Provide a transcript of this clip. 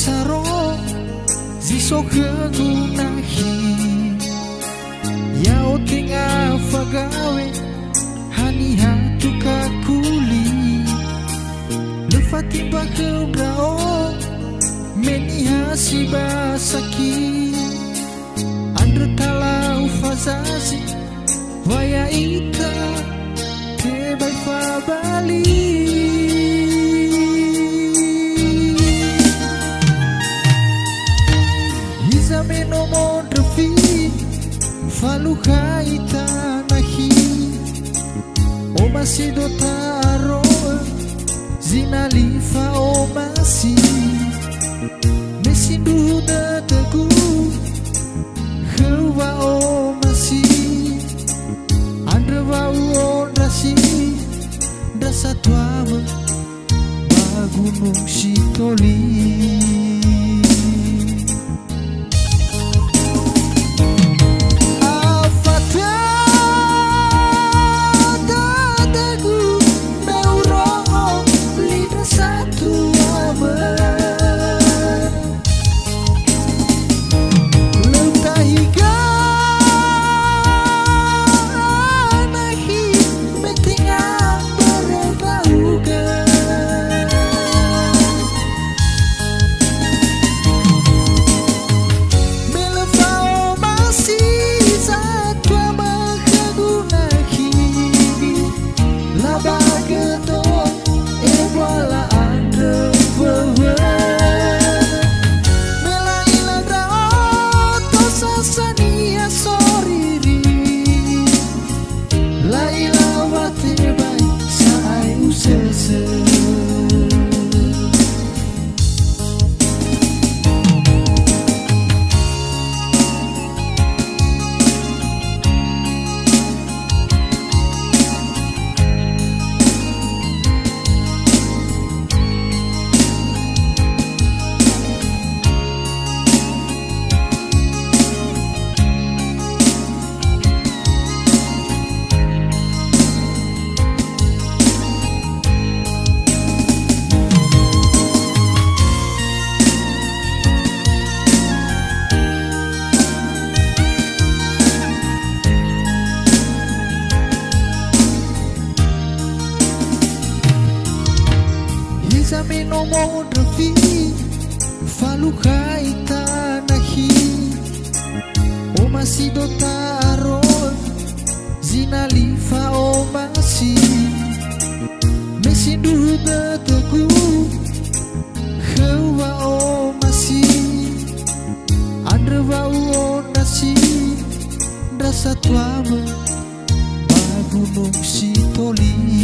saro ziso kegunahi yao tinga fagawe hani hatu kakuli lefatimba kebrao meni hasibasaki andre talau fazazi vaya ita tebai fabali izameno modrofi faluha ita nahi o masido taro zinalifa o masi mesindu da tegu hewa o masi andre wa o rasi dasa tuama bagunung sitoli Zameno modrofi faluha ita nahi o masido taro zinalifa o masi mesindu da tegu hewa o masi andre wa o nasi drasa tuama bagunung sitoli